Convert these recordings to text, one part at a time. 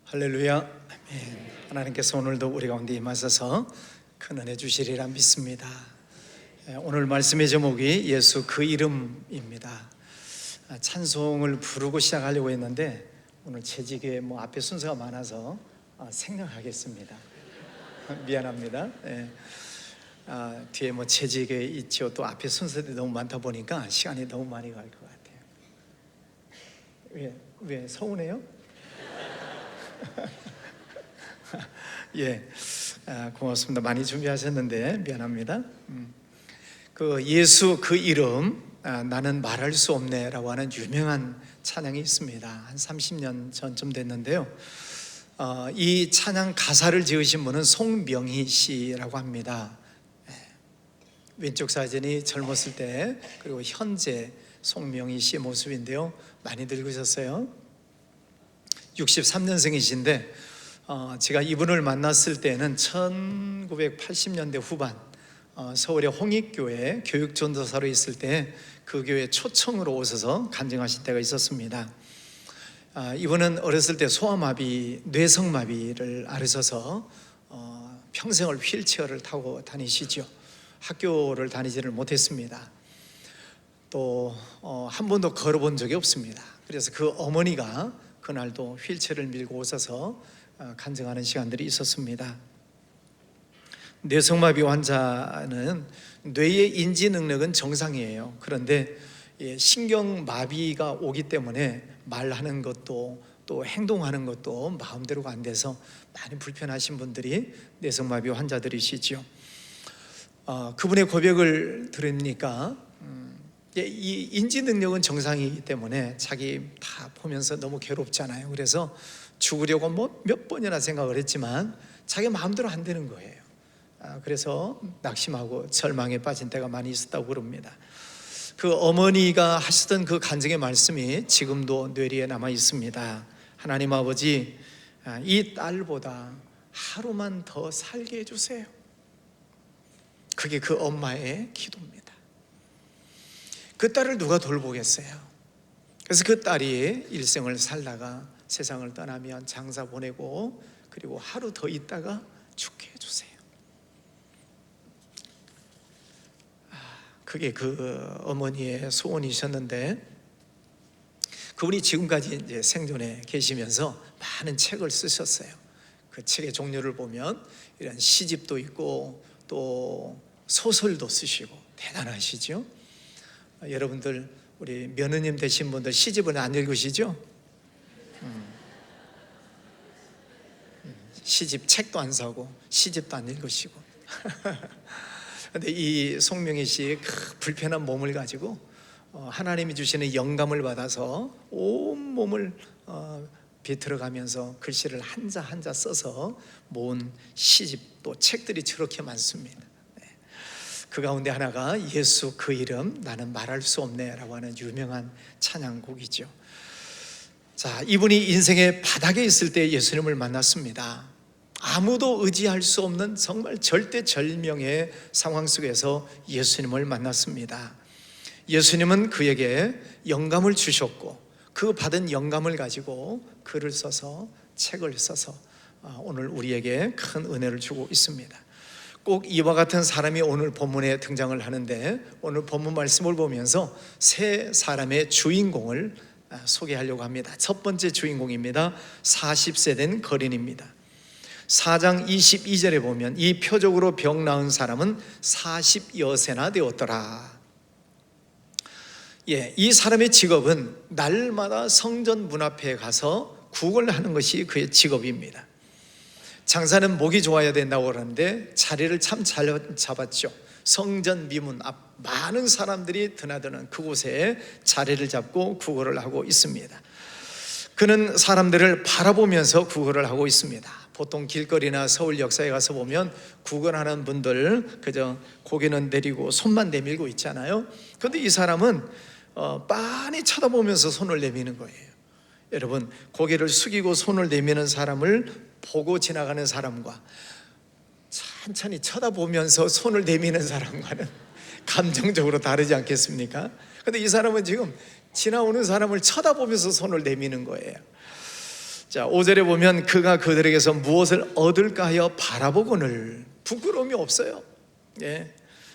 할렐루야. 아멘. 하나님께서 오늘도 우리 가운데 임하셔서 큰 은혜 주시리라 믿습니다. 오늘 말씀의 제목이 예수 그 이름입니다. 찬송을 부르고 시작하려고 했는데 오늘 재직에 앞에 순서가 많아서 생략하겠습니다. 미안합니다. 뒤에 재직에 있죠. 또 앞에 순서들이 너무 많다 보니까 시간이 너무 많이 갈 것 같아요. 왜 서운해요? 고맙습니다. 많이 준비하셨는데 미안합니다. 예수 그 이름, 나는 말할 수 없네라고 하는 유명한 찬양이 있습니다. 한 30년 전쯤 됐는데요. 이 찬양 가사를 지으신 분은 송명희 씨라고 합니다. 왼쪽 사진이 젊었을 때, 그리고 현재 송명희 씨의 모습인데요. 많이 늙으셨어요. 63년생이신데 제가 이분을 만났을 때는 1980년대 후반 서울의 홍익교회 교육전도사로 있을 때 그 교회 초청으로 오셔서 간증하신 때가 있었습니다. 이분은 어렸을 때 소아마비, 뇌성마비를 앓으셔서 평생을 휠체어를 타고 다니시죠. 학교를 다니지를 못했습니다. 또 한 번도 걸어본 적이 없습니다. 그래서 그 어머니가 그날도 휠체어를 밀고 오셔서 간증하는 시간들이 있었습니다. 뇌성마비 환자는 뇌의 인지 능력은 정상이에요. 그런데 신경마비가 오기 때문에 말하는 것도 또 행동하는 것도 마음대로가 안 돼서 많이 불편하신 분들이 뇌성마비 환자들이시죠. 그분의 고백을 들으니까 이 인지 능력은 정상이기 때문에 자기 다 보면서 너무 괴롭잖아요. 그래서 죽으려고 몇 번이나 생각을 했지만 자기 마음대로 안 되는 거예요. 그래서 낙심하고 절망에 빠진 때가 많이 있었다고 그럽니다. 그 어머니가 하시던 그 간증의 말씀이 지금도 뇌리에 남아 있습니다. 하나님 아버지, 이 딸보다 하루만 더 살게 해주세요. 그게 그 엄마의 기도입니다. 그 딸을 누가 돌보겠어요? 그래서 그 딸이 일생을 살다가 세상을 떠나면 장사 보내고 그리고 하루 더 있다가 죽게 해주세요. 그게 그 어머니의 소원이셨는데, 그분이 지금까지 이제 생존에 계시면서 많은 책을 쓰셨어요. 그 책의 종류를 보면 이런 시집도 있고 또 소설도 쓰시고 대단하시죠. 여러분들, 우리 며느님 되신 분들 시집은 안 읽으시죠? 시집 책도 안 사고 시집도 안 읽으시고 근데 이 송명희 씨의 그 불편한 몸을 가지고 하나님이 주시는 영감을 받아서 온 몸을 비틀어가면서 글씨를 한자 한자 써서 모은 시집, 또 책들이 저렇게 많습니다. 그 가운데 하나가 예수 그 이름, 나는 말할 수 없네 라고 하는 유명한 찬양곡이죠. 자, 이분이 인생의 바닥에 있을 때 예수님을 만났습니다. 아무도 의지할 수 없는 정말 절대절명의 상황 속에서 예수님을 만났습니다. 예수님은 그에게 영감을 주셨고 그 받은 영감을 가지고 글을 써서, 책을 써서 오늘 우리에게 큰 은혜를 주고 있습니다. 꼭 이와 같은 사람이 오늘 본문에 등장을 하는데, 오늘 본문 말씀을 보면서 세 사람의 주인공을 소개하려고 합니다. 첫 번째 주인공입니다. 40세 된 거린입니다. 4장 22절에 보면 이 표적으로 병 나은 사람은 40여세나 되었더라. 이 사람의 직업은 날마다 성전 문 앞에 가서 구걸하는 것이 그의 직업입니다. 장사는 목이 좋아야 된다고 그러는데 자리를 참 잘 잡았죠. 성전 미문 앞 많은 사람들이 드나드는 그곳에 자리를 잡고 구걸을 하고 있습니다. 그는 사람들을 바라보면서 구걸을 하고 있습니다. 보통 길거리나 서울 역사에 가서 보면 구걸하는 분들 그저 고개는 내리고 손만 내밀고 있잖아요. 그런데 이 사람은 빤히 쳐다보면서 손을 내미는 거예요. 여러분, 고개를 숙이고 손을 내미는 사람을 보고 지나가는 사람과 천천히 쳐다보면서 손을 내미는 사람과는 감정적으로 다르지 않겠습니까? 그런데 이 사람은 지금 지나오는 사람을 쳐다보면서 손을 내미는 거예요. 자, 5절에 보면 그가 그들에게서 무엇을 얻을까 하여 바라보거늘. 부끄러움이 없어요. 예.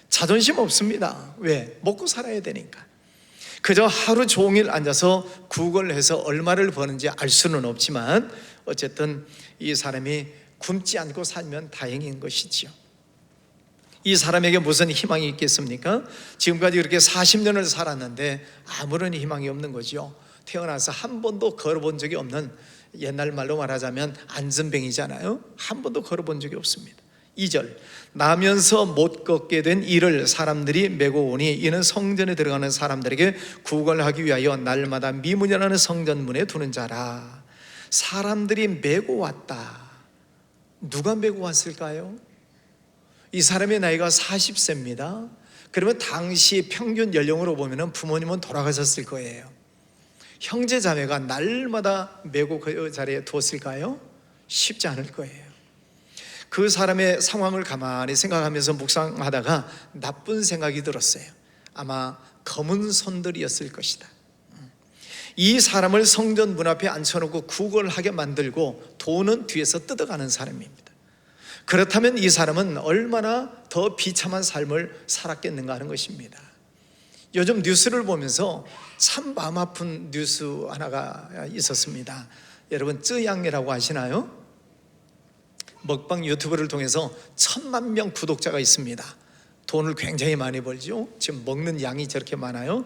자존심 없습니다. 왜? 먹고 살아야 되니까. 그저 하루 종일 앉아서 구걸해서 얼마를 버는지 알 수는 없지만 어쨌든 이 사람이 굶지 않고 살면 다행인 것이지요. 이 사람에게 무슨 희망이 있겠습니까? 지금까지 그렇게 40년을 살았는데 아무런 희망이 없는 거죠. 태어나서 한 번도 걸어본 적이 없는, 옛날 말로 말하자면 안전뱅이잖아요. 한 번도 걸어본 적이 없습니다. 2절, 나면서 못 걷게 된 이를 사람들이 메고 오니 이는 성전에 들어가는 사람들에게 구걸하기 위하여 날마다 미문이라는 성전문에 두는 자라. 사람들이 메고 왔다. 누가 메고 왔을까요? 이 사람의 나이가 40세입니다. 그러면 당시 평균 연령으로 보면 부모님은 돌아가셨을 거예요. 형제 자매가 날마다 메고 그 자리에 두었을까요? 쉽지 않을 거예요. 그 사람의 상황을 가만히 생각하면서 묵상하다가 나쁜 생각이 들었어요. 아마 검은 손들이었을 것이다. 이 사람을 성전 문 앞에 앉혀놓고 구걸하게 만들고 돈은 뒤에서 뜯어가는 사람입니다. 그렇다면 이 사람은 얼마나 더 비참한 삶을 살았겠는가 하는 것입니다. 요즘 뉴스를 보면서 참 마음 아픈 뉴스 하나가 있었습니다. 여러분 쯔양이라고 아시나요? 먹방 유튜브를 통해서 1000만 명 구독자가 있습니다. 돈을 굉장히 많이 벌죠. 지금 먹는 양이 저렇게 많아요.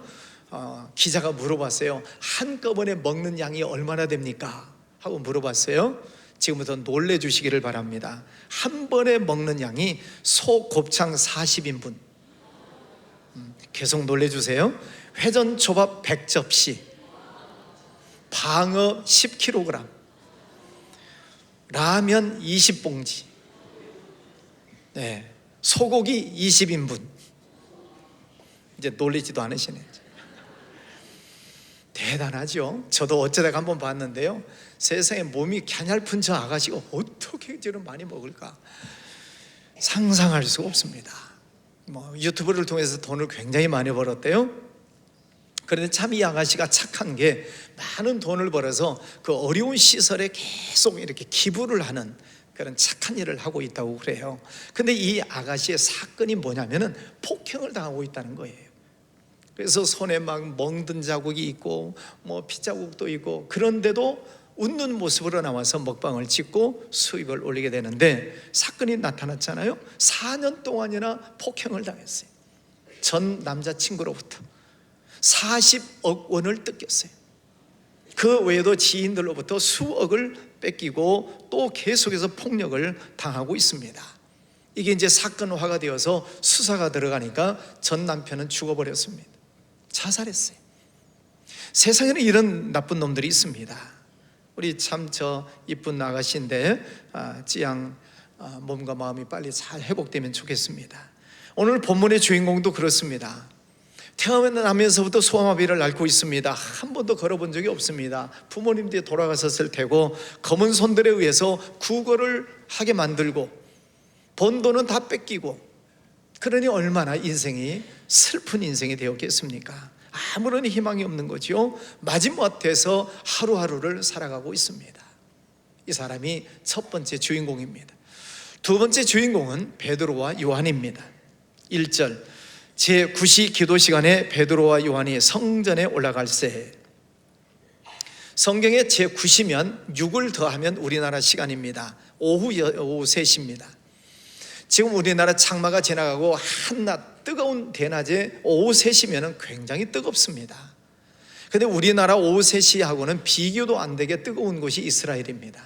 기자가 물어봤어요. 한꺼번에 먹는 양이 얼마나 됩니까? 하고 물어봤어요. 지금부터 놀래주시기를 바랍니다. 한 번에 먹는 양이 소 곱창 40인분, 계속 놀래주세요. 회전 초밥 100접시, 방어 10kg, 라면 20봉지, 네, 소고기 20인분. 이제 놀리지도 않으시네. 대단하죠. 저도 어쩌다가 한번 봤는데요, 세상에 몸이 갸냘픈 저 아가씨가 어떻게 저런 많이 먹을까 상상할 수가 없습니다. 유튜브를 통해서 돈을 굉장히 많이 벌었대요. 그런데 참 이 아가씨가 착한 게 많은 돈을 벌어서 그 어려운 시설에 계속 이렇게 기부를 하는 그런 착한 일을 하고 있다고 그래요. 근데 이 아가씨의 사건이 뭐냐면은 폭행을 당하고 있다는 거예요. 그래서 손에 막 멍든 자국이 있고 핏자국도 있고, 그런데도 웃는 모습으로 나와서 먹방을 찍고 수입을 올리게 되는데 사건이 나타났잖아요. 4년 동안이나 폭행을 당했어요. 전 남자친구로부터 40억 원을 뜯겼어요. 그 외에도 지인들로부터 수억을 뺏기고 또 계속해서 폭력을 당하고 있습니다. 이게 이제 사건화가 되어서 수사가 들어가니까 전 남편은 죽어버렸습니다. 자살했어요. 세상에는 이런 나쁜 놈들이 있습니다. 우리 참 저 이쁜 아가씨인데 찌양 몸과 마음이 빨리 잘 회복되면 좋겠습니다. 오늘 본문의 주인공도 그렇습니다. 태어나면서부터 소아마비를 앓고 있습니다. 한 번도 걸어본 적이 없습니다. 부모님들이 돌아가셨을 테고 검은 손들에 의해서 구걸을 하게 만들고 번 돈은 다 뺏기고, 그러니 얼마나 인생이 슬픈 인생이 되었겠습니까? 아무런 희망이 없는 거죠. 마지못해서 하루하루를 살아가고 있습니다. 이 사람이 첫 번째 주인공입니다. 두 번째 주인공은 베드로와 요한입니다. 1절, 제9시 기도 시간에 베드로와 요한이 성전에 올라갈새. 성경에 제9시면 6을 더하면 우리나라 시간입니다. 오후 3시입니다. 지금 우리나라 장마가 지나가고 한낮 뜨거운 대낮에 오후 3시면 굉장히 뜨겁습니다. 근데 우리나라 오후 3시하고는 비교도 안 되게 뜨거운 곳이 이스라엘입니다.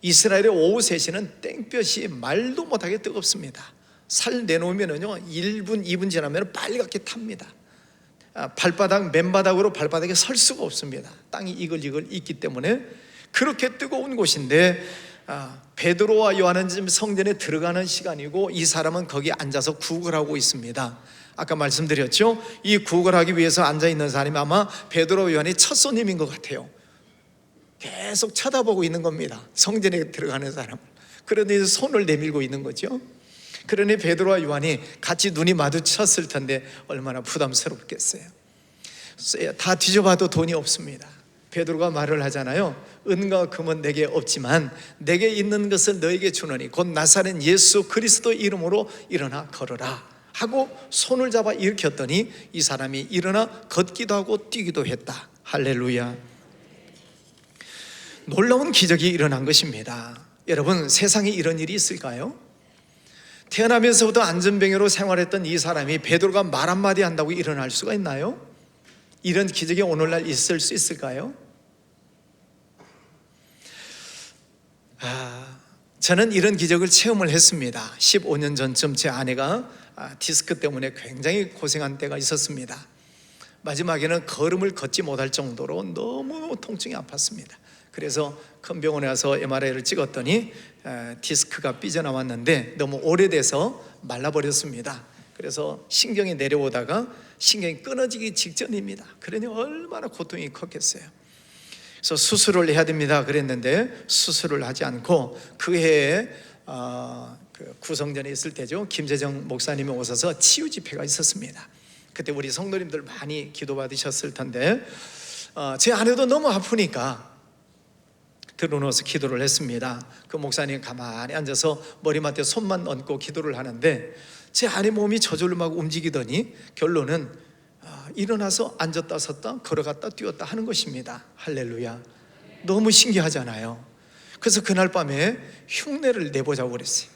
이스라엘의 오후 3시는 땡볕이 말도 못하게 뜨겁습니다. 살 내놓으면요 1분 2분 지나면 빨갛게 탑니다. 발바닥 맨바닥으로 발바닥에 설 수가 없습니다. 땅이 이글이글 있기 때문에. 그렇게 뜨거운 곳인데 베드로와 요한은 지금 성전에 들어가는 시간이고 이 사람은 거기 앉아서 구걸하고 있습니다. 아까 말씀드렸죠. 이 구걸하기 위해서 앉아있는 사람이 아마 베드로와 요한이 첫 손님인 것 같아요. 계속 쳐다보고 있는 겁니다. 성전에 들어가는 사람을. 그런데 손을 내밀고 있는 거죠. 그러니 베드로와 요한이 같이 눈이 마주쳤을 텐데 얼마나 부담스럽겠어요. 다 뒤져봐도 돈이 없습니다. 베드로가 말을 하잖아요. 은과 금은 내게 없지만 내게 있는 것을 너에게 주노니 곧 나사렛 예수 그리스도 이름으로 일어나 걸어라 하고 손을 잡아 일으켰더니 이 사람이 일어나 걷기도 하고 뛰기도 했다. 할렐루야. 놀라운 기적이 일어난 것입니다. 여러분, 세상에 이런 일이 있을까요? 태어나면서부터 안전병으로 생활했던 이 사람이 베드로가 말 한마디 한다고 일어날 수가 있나요? 이런 기적이 오늘날 있을 수 있을까요? 저는 이런 기적을 체험을 했습니다. 15년 전쯤 제 아내가 디스크 때문에 굉장히 고생한 때가 있었습니다. 마지막에는 걸음을 걷지 못할 정도로 너무 통증이 아팠습니다. 그래서 큰 병원에 가서 MRI를 찍었더니 디스크가 삐져나왔는데 너무 오래돼서 말라버렸습니다. 그래서 신경이 내려오다가 신경이 끊어지기 직전입니다. 그러니 얼마나 고통이 컸겠어요. 그래서 수술을 해야 됩니다 그랬는데 수술을 하지 않고 그 해에 그 구성전에 있을 때죠, 김재정 목사님이 오셔서 치유 집회가 있었습니다. 그때 우리 성도님들 많이 기도받으셨을 텐데 제 아내도 너무 아프니까 들어누워서 기도를 했습니다. 그 목사님 가만히 앉아서 머리맡에 손만 얹고 기도를 하는데 제 아내 몸이 저절로 막 움직이더니 결론은 일어나서 앉았다 섰다 걸어갔다 뛰었다 하는 것입니다. 할렐루야. 너무 신기하잖아요. 그래서 그날 밤에 흉내를 내보자고 그랬어요.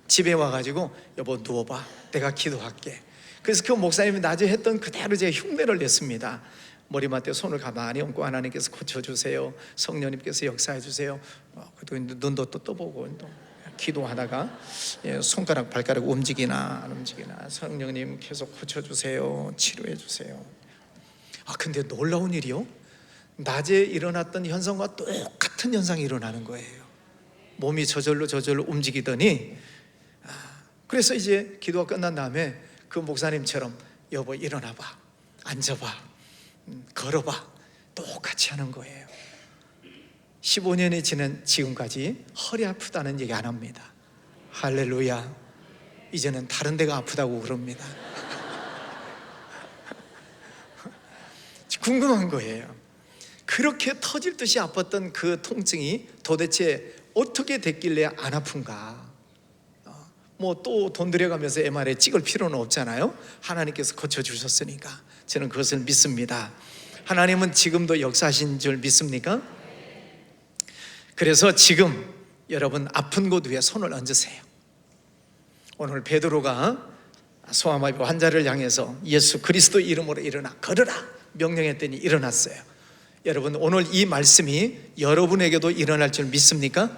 집에 와가지고 여보 누워봐, 내가 기도할게. 그래서 그 목사님이 낮에 했던 그대로 제 흉내를 냈습니다. 머리맡에 손을 가만히 얹고 하나님께서 고쳐주세요, 성령님께서 역사해 주세요. 그리고 눈도 또 떠보고 또 기도하다가 손가락 발가락 움직이나 안 움직이나 성령님 계속 고쳐주세요, 치료해 주세요. 근데 놀라운 일이요, 낮에 일어났던 현상과 똑같은 현상이 일어나는 거예요. 몸이 저절로 움직이더니 그래서 이제 기도가 끝난 다음에 그 목사님처럼 여보 일어나봐, 앉아봐, 걸어봐, 똑같이 하는 거예요. 15년이 지난 지금까지 허리 아프다는 얘기 안 합니다. 할렐루야. 이제는 다른 데가 아프다고 그럽니다. 궁금한 거예요. 그렇게 터질 듯이 아팠던 그 통증이 도대체 어떻게 됐길래 안 아픈가? 뭐 또 돈 들여가면서 MRI 찍을 필요는 없잖아요. 하나님께서 고쳐주셨으니까 저는 그것을 믿습니다. 하나님은 지금도 역사하신 줄 믿습니까? 그래서 지금 여러분 아픈 곳 위에 손을 얹으세요. 오늘 베드로가 소아마비 환자를 향해서 예수 그리스도 이름으로 일어나 걸으라 명령했더니 일어났어요. 여러분 오늘 이 말씀이 여러분에게도 일어날 줄 믿습니까?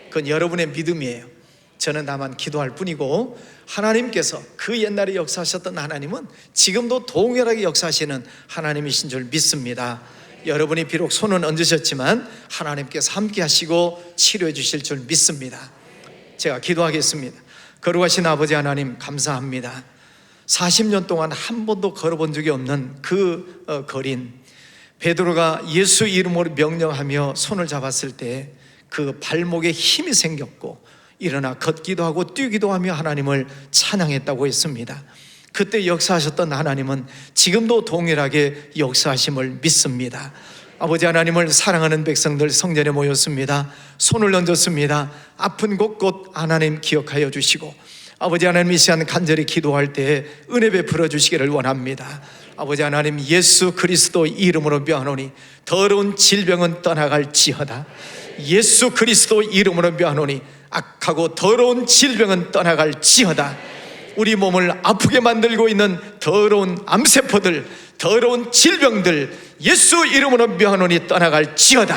그건 여러분의 믿음이에요. 저는 다만 기도할 뿐이고 하나님께서 그 옛날에 역사하셨던 하나님은 지금도 동일하게 역사하시는 하나님이신 줄 믿습니다. 여러분이 비록 손은 얹으셨지만 하나님께서 함께 하시고 치료해 주실 줄 믿습니다. 제가 기도하겠습니다. 거룩하신 아버지 하나님 감사합니다. 40년 동안 한 번도 걸어본 적이 없는 그 거린 베드로가 예수 이름으로 명령하며 손을 잡았을 때 그 발목에 힘이 생겼고 일어나 걷기도 하고 뛰기도 하며 하나님을 찬양했다고 했습니다. 그때 역사하셨던 하나님은 지금도 동일하게 역사하심을 믿습니다. 아버지 하나님을 사랑하는 백성들 성전에 모였습니다. 손을 얹었습니다. 아픈 곳곳 하나님 기억하여 주시고 아버지 하나님 이 시간 간절히 기도할 때 은혜 베풀어 주시기를 원합니다. 아버지 하나님 예수 그리스도 이름으로 명하노니 더러운 질병은 떠나갈지어다. 예수 그리스도 이름으로 명하노니 악하고 더러운 질병은 떠나갈지어다. 우리 몸을 아프게 만들고 있는 더러운 암세포들, 더러운 질병들 예수 이름으로 명하노니 떠나갈지어다.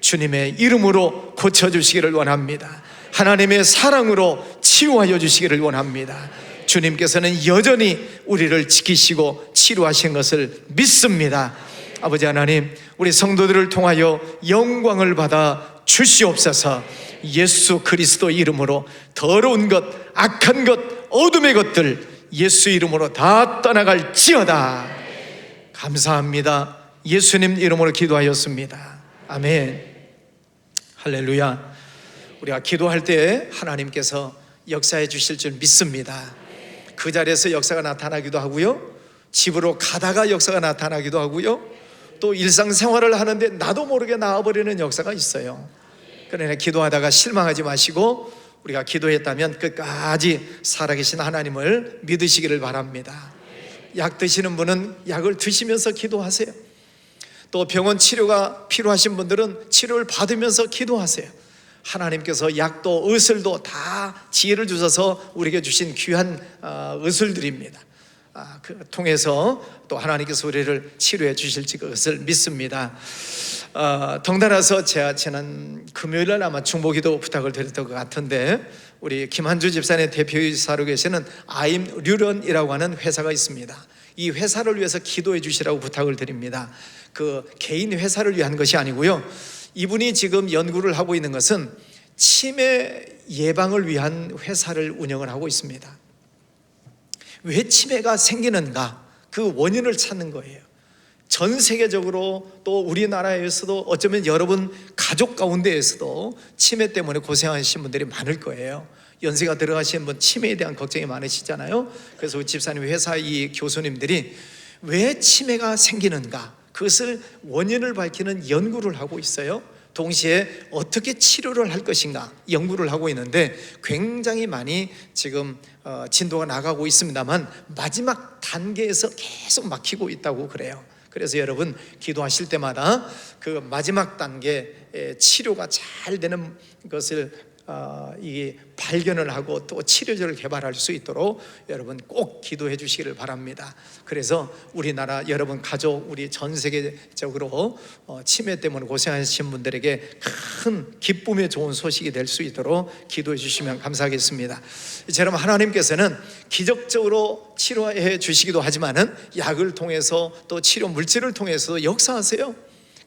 주님의 이름으로 고쳐주시기를 원합니다. 하나님의 사랑으로 치유하여 주시기를 원합니다. 주님께서는 여전히 우리를 지키시고 치료하신 것을 믿습니다. 아버지 하나님 우리 성도들을 통하여 영광을 받아 주시옵소서. 예수 그리스도 이름으로 더러운 것, 악한 것, 어둠의 것들 예수 이름으로 다 떠나갈지어다. 감사합니다. 예수님 이름으로 기도하였습니다. 아멘. 할렐루야. 우리가 기도할 때 하나님께서 역사해 주실 줄 믿습니다. 그 자리에서 역사가 나타나기도 하고요, 집으로 가다가 역사가 나타나기도 하고요, 또 일상생활을 하는데 나도 모르게 나와버리는 역사가 있어요. 그러나 기도하다가 실망하지 마시고 우리가 기도했다면 끝까지 살아계신 하나님을 믿으시기를 바랍니다. 약 드시는 분은 약을 드시면서 기도하세요. 또 병원 치료가 필요하신 분들은 치료를 받으면서 기도하세요. 하나님께서 약도 의술도 다 지혜를 주셔서 우리에게 주신 귀한 의술들입니다. 그 통해서 또 하나님께서 우리를 치료해 주실지 그것을 믿습니다. 덩달아서 제가 지난 금요일날 아마 중보기도 부탁을 드렸던 것 같은데, 우리 김한주 집사님 대표이사로 계시는 아임 류런이라고 하는 회사가 있습니다. 이 회사를 위해서 기도해 주시라고 부탁을 드립니다. 그 개인 회사를 위한 것이 아니고요, 이분이 지금 연구를 하고 있는 것은 치매 예방을 위한 회사를 운영을 하고 있습니다. 왜 치매가 생기는가, 그 원인을 찾는 거예요. 전 세계적으로 또 우리나라에서도 어쩌면 여러분 가족 가운데에서도 치매 때문에 고생하시는 분들이 많을 거예요. 연세가 들어가시는 분 치매에 대한 걱정이 많으시잖아요. 그래서 우리 집사님 회사 이 교수님들이 왜 치매가 생기는가, 그것을 원인을 밝히는 연구를 하고 있어요. 동시에 어떻게 치료를 할 것인가 연구를 하고 있는데 굉장히 많이 지금 진도가 나가고 있습니다만 마지막 단계에서 계속 막히고 있다고 그래요. 그래서 여러분 기도하실 때마다 그 마지막 단계 치료가 잘 되는 것을 이 발견을 하고 또 치료제를 개발할 수 있도록 여러분 꼭 기도해 주시기를 바랍니다. 그래서 우리나라 여러분 가족, 우리 전 세계적으로 치매 때문에 고생하신 분들에게 큰 기쁨의 좋은 소식이 될 수 있도록 기도해 주시면 감사하겠습니다. 여러분, 하나님께서는 기적적으로 치료해 주시기도 하지만은 약을 통해서 또 치료 물질을 통해서 역사하세요.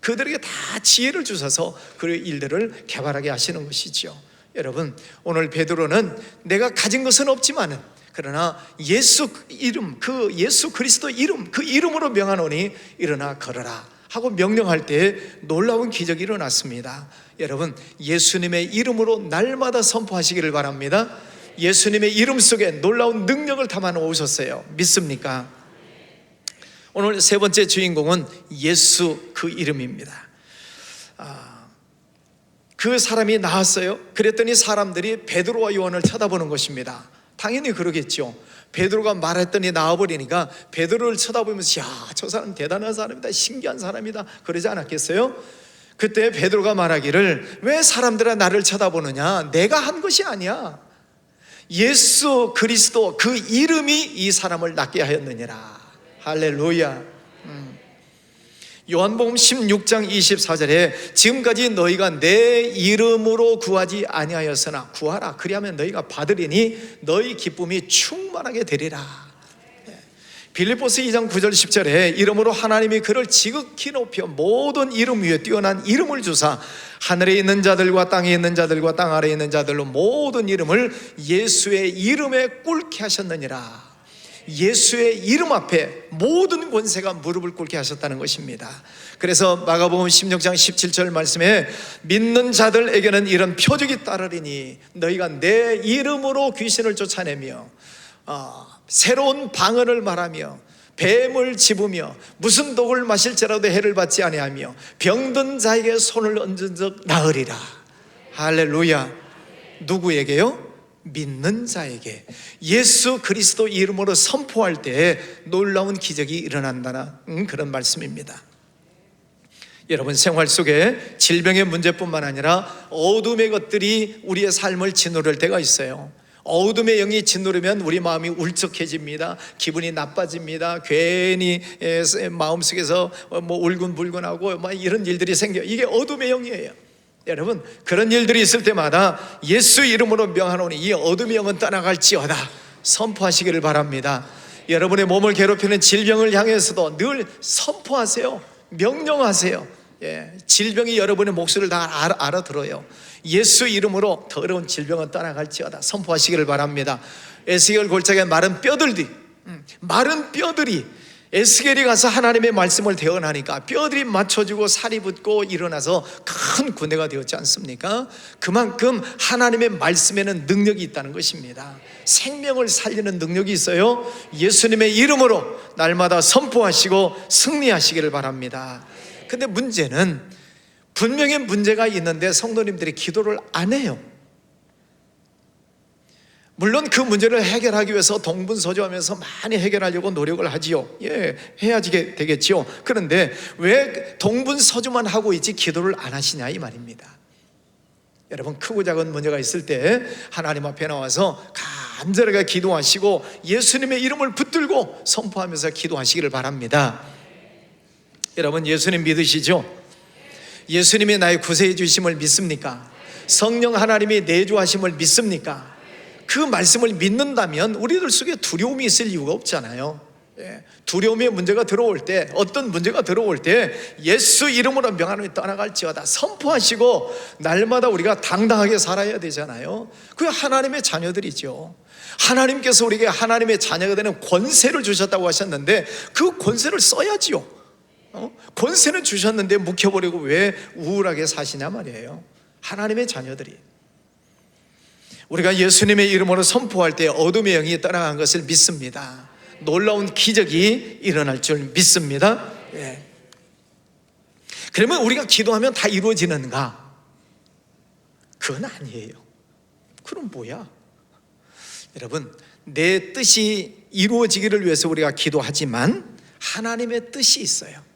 그들에게 다 지혜를 주셔서 그 일들을 개발하게 하시는 것이죠. 여러분, 오늘 베드로는 내가 가진 것은 없지만은 그러나 예수 이름, 그 예수 그리스도 이름, 그 이름으로 명하노니 일어나 걸어라 하고 명령할 때 놀라운 기적이 일어났습니다. 여러분, 예수님의 이름으로 날마다 선포하시기를 바랍니다. 예수님의 이름 속에 놀라운 능력을 담아 놓으셨어요. 믿습니까? 오늘 세 번째 주인공은 예수 그 이름입니다. 그 사람이 나왔어요. 그랬더니 사람들이 베드로와 요한을 쳐다보는 것입니다. 당연히 그러겠죠. 베드로가 말했더니 나와버리니까 베드로를 쳐다보면서 야, 저 사람 대단한 사람이다, 신기한 사람이다, 그러지 않았겠어요? 그때 베드로가 말하기를 왜 사람들아 나를 쳐다보느냐, 내가 한 것이 아니야. 예수 그리스도 그 이름이 이 사람을 낫게 하였느니라. 할렐루야. 요한복음 16장 24절에 지금까지 너희가 내 이름으로 구하지 아니하였으나 구하라, 그리하면 너희가 받으리니 너희 기쁨이 충만하게 되리라. 빌립보서 2장 9절 10절에 이름으로 하나님이 그를 지극히 높여 모든 이름 위에 뛰어난 이름을 주사 하늘에 있는 자들과 땅에 있는 자들과 땅 아래에 있는 자들로 모든 이름을 예수의 이름에 꿇게 하셨느니라. 예수의 이름 앞에 모든 권세가 무릎을 꿇게 하셨다는 것입니다. 그래서 마가복음 16장 17절 말씀에 믿는 자들에게는 이런 표적이 따르리니 너희가 내 이름으로 귀신을 쫓아내며 새로운 방언을 말하며 뱀을 집으며 무슨 독을 마실지라도 해를 받지 아니하며 병든 자에게 손을 얹은 적 나으리라. 할렐루야. 누구에게요? 믿는 자에게 예수 그리스도 이름으로 선포할 때 놀라운 기적이 일어난다는 그런 말씀입니다. 여러분, 생활 속에 질병의 문제뿐만 아니라 어둠의 것들이 우리의 삶을 짓누를 때가 있어요. 어둠의 영이 짓누르면 우리 마음이 울적해집니다. 기분이 나빠집니다. 괜히 마음속에서 울근불근하고 이런 일들이 생겨요. 이게 어둠의 영이에요. 여러분, 그런 일들이 있을 때마다 예수 이름으로 명하노니 이 어둠의 영은 떠나갈지어다 선포하시기를 바랍니다. 여러분의 몸을 괴롭히는 질병을 향해서도 늘 선포하세요. 명령하세요. 질병이 여러분의 목소리를 다 알아들어요. 예수 이름으로 더러운 질병은 떠나갈지어다 선포하시기를 바랍니다. 에스겔 골짜기에 마른 뼈들이 에스겔이 가서 하나님의 말씀을 대언하니까 뼈들이 맞춰지고 살이 붙고 일어나서 큰 군대가 되었지 않습니까? 그만큼 하나님의 말씀에는 능력이 있다는 것입니다. 생명을 살리는 능력이 있어요. 예수님의 이름으로 날마다 선포하시고 승리하시기를 바랍니다. 근데 문제는 분명히 문제가 있는데 성도님들이 기도를 안 해요. 물론 그 문제를 해결하기 위해서 동분서주하면서 많이 해결하려고 노력을 하지요. 해야지 되겠지요. 그런데 왜 동분서주만 하고 있지 기도를 안 하시냐 이 말입니다. 여러분, 크고 작은 문제가 있을 때 하나님 앞에 나와서 간절하게 기도하시고 예수님의 이름을 붙들고 선포하면서 기도하시기를 바랍니다. 여러분, 예수님 믿으시죠? 예수님이 나의 구세해 주심을 믿습니까? 성령 하나님이 내주하심을 믿습니까? 그 말씀을 믿는다면 우리들 속에 두려움이 있을 이유가 없잖아요. 두려움의 문제가 들어올 때, 어떤 문제가 들어올 때 예수 이름으로 명하노니 떠나갈지어다 선포하시고 날마다 우리가 당당하게 살아야 되잖아요. 그게 하나님의 자녀들이죠. 하나님께서 우리에게 하나님의 자녀가 되는 권세를 주셨다고 하셨는데 그 권세를 써야지요. 권세는 주셨는데 묵혀버리고 왜 우울하게 사시냐 말이에요. 하나님의 자녀들이, 우리가 예수님의 이름으로 선포할 때 어둠의 영이 떠나간 것을 믿습니다. 놀라운 기적이 일어날 줄 믿습니다. 그러면 우리가 기도하면 다 이루어지는가? 그건 아니에요. 그럼 뭐야? 여러분, 내 뜻이 이루어지기를 위해서 우리가 기도하지만 하나님의 뜻이 있어요.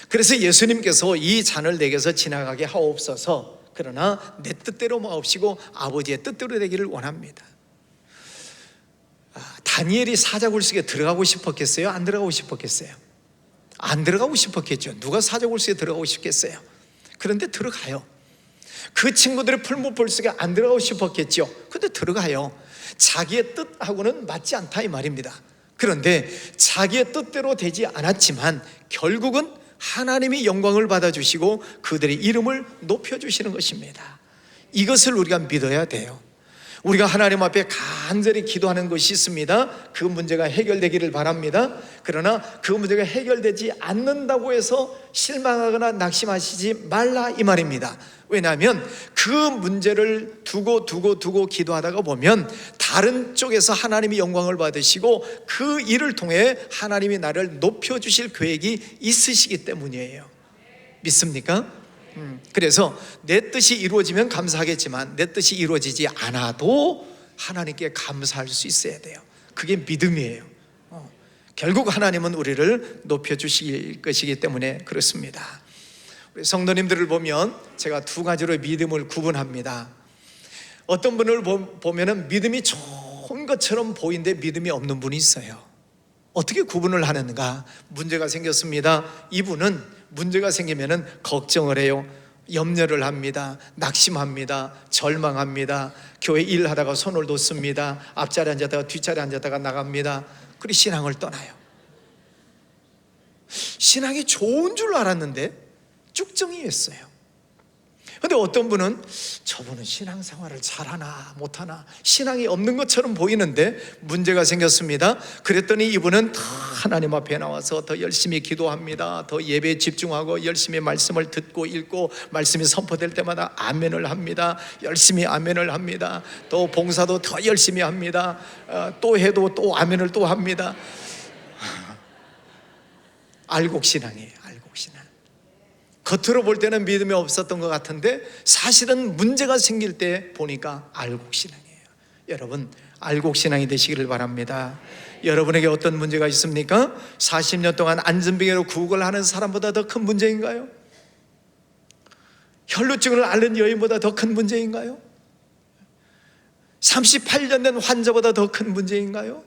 그래서 예수님께서 이 잔을 내게서 지나가게 하옵소서, 그러나 내 뜻대로 마옵시고 아버지의 뜻대로 되기를 원합니다. 다니엘이 사자굴 속에 들어가고 싶었겠어요? 안 들어가고 싶었겠어요? 안 들어가고 싶었겠죠. 누가 사자굴 속에 들어가고 싶겠어요? 그런데 들어가요. 그 친구들의 풀무불 속에 안 들어가고 싶었겠죠. 근데 들어가요. 자기의 뜻하고는 맞지 않다 이 말입니다. 그런데 자기의 뜻대로 되지 않았지만 결국은 하나님이 영광을 받아주시고 그들의 이름을 높여주시는 것입니다. 이것을 우리가 믿어야 돼요. 우리가 하나님 앞에 간절히 기도하는 것이 있습니다. 그 문제가 해결되기를 바랍니다. 그러나 그 문제가 해결되지 않는다고 해서 실망하거나 낙심하시지 말라 이 말입니다. 왜냐하면 그 문제를 두고 기도하다가 보면 다른 쪽에서 하나님이 영광을 받으시고 그 일을 통해 하나님이 나를 높여주실 계획이 있으시기 때문이에요. 믿습니까? 그래서 내 뜻이 이루어지면 감사하겠지만 내 뜻이 이루어지지 않아도 하나님께 감사할 수 있어야 돼요. 그게 믿음이에요. 결국 하나님은 우리를 높여주실 것이기 때문에 그렇습니다. 우리 성도님들을 보면 제가 두 가지로 믿음을 구분합니다. 어떤 분을 보면 믿음이 좋은 것처럼 보이는데 믿음이 없는 분이 있어요. 어떻게 구분을 하는가? 문제가 생겼습니다. 이분은 문제가 생기면 걱정을 해요. 염려를 합니다. 낙심합니다. 절망합니다. 교회 일하다가 손을 놓습니다. 앞자리에 앉았다가 뒷자리에 앉았다가 나갑니다. 그리고 신앙을 떠나요. 신앙이 좋은 줄 알았는데 쭉정이했어요. 그런데 어떤 분은 저분은 신앙생활을 잘하나 못하나 신앙이 없는 것처럼 보이는데 문제가 생겼습니다. 그랬더니 이분은 더 하나님 앞에 나와서 더 열심히 기도합니다. 더 예배에 집중하고 열심히 말씀을 듣고 읽고 말씀이 선포될 때마다 아멘을 합니다. 열심히 아멘을 합니다. 또 봉사도 더 열심히 합니다. 또 해도 또 아멘을 또 합니다. 알곡신앙이에요. 알곡신앙. 겉으로 볼 때는 믿음이 없었던 것 같은데 사실은 문제가 생길 때 보니까 알곡신앙이에요. 여러분, 알곡신앙이 되시기를 바랍니다. 여러분에게 어떤 문제가 있습니까? 40년 동안 안전병으로 구국을 하는 사람보다 더 큰 문제인가요? 혈루증을 앓는 여인보다 더 큰 문제인가요? 38년 된 환자보다 더 큰 문제인가요?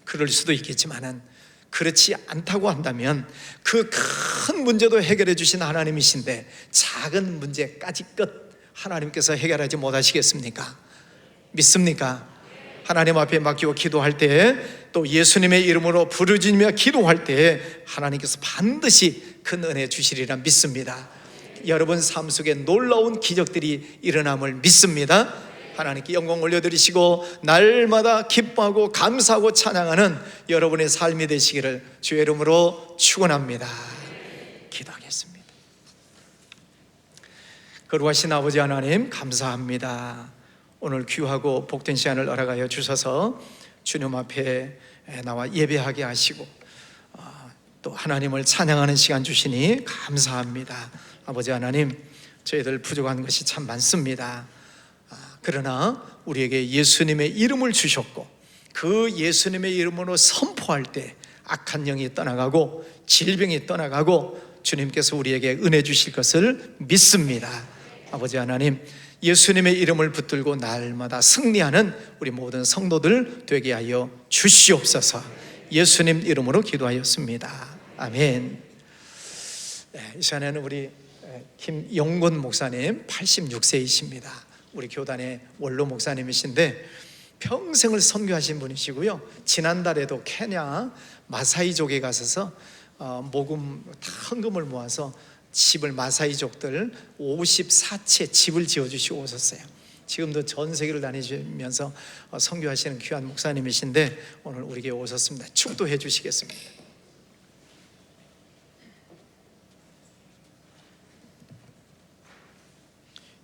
그럴 수도 있겠지만은 그렇지 않다고 한다면 그 큰 문제도 해결해 주신 하나님이신데 작은 문제까지 끝 하나님께서 해결하지 못하시겠습니까? 믿습니까? 하나님 앞에 맡기고 기도할 때 또 예수님의 이름으로 부르짖으며 기도할 때 하나님께서 반드시 큰 은혜 주시리라 믿습니다. 여러분 삶 속에 놀라운 기적들이 일어남을 믿습니다. 하나님께 영광 올려드리시고 날마다 기뻐하고 감사하고 찬양하는 여러분의 삶이 되시기를 주의 이름으로 축원합니다. 기도하겠습니다. 거룩하신 아버지 하나님 감사합니다. 오늘 귀하고 복된 시간을 허락하여 주셔서 주님 앞에 나와 예배하게 하시고 또 하나님을 찬양하는 시간 주시니 감사합니다. 아버지 하나님, 저희들 부족한 것이 참 많습니다. 그러나 우리에게 예수님의 이름을 주셨고 그 예수님의 이름으로 선포할 때 악한 영이 떠나가고 질병이 떠나가고 주님께서 우리에게 은혜 주실 것을 믿습니다. 아버지 하나님, 예수님의 이름을 붙들고 날마다 승리하는 우리 모든 성도들 되게 하여 주시옵소서. 예수님 이름으로 기도하였습니다. 아멘. 이 시간에는 우리 김용곤 목사님 86세이십니다. 우리 교단의 원로 목사님이신데 평생을 선교하신 분이시고요. 지난달에도 케냐 마사이족에 가셔서 모금 헌금을 모아서 집을 마사이족들 54채 집을 지어주시고 오셨어요. 지금도 전 세계를 다니시면서 선교하시는 귀한 목사님이신데 오늘 우리에게 오셨습니다. 축도해 주시겠습니다.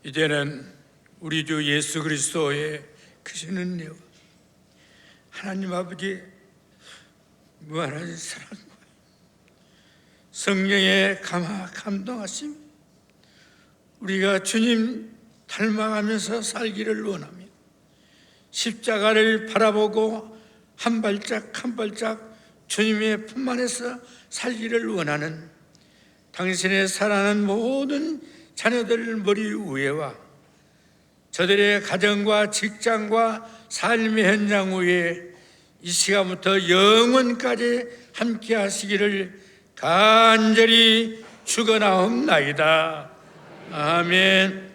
이제는 우리 주 예수 그리스도의 크신 은혜와 하나님 아버지 무한한 사랑과 성령의 감동하심, 우리가 주님 닮아가면서 살기를 원합니다. 십자가를 바라보고 한 발짝 한 발짝 주님의 품 안에서 살기를 원하는 당신의 사랑하는 모든 자녀들 머리 위에와 저들의 가정과 직장과 삶의 현장 위에 이 시간부터 영원까지 함께 하시기를 간절히 축원하옵나이다. 아멘.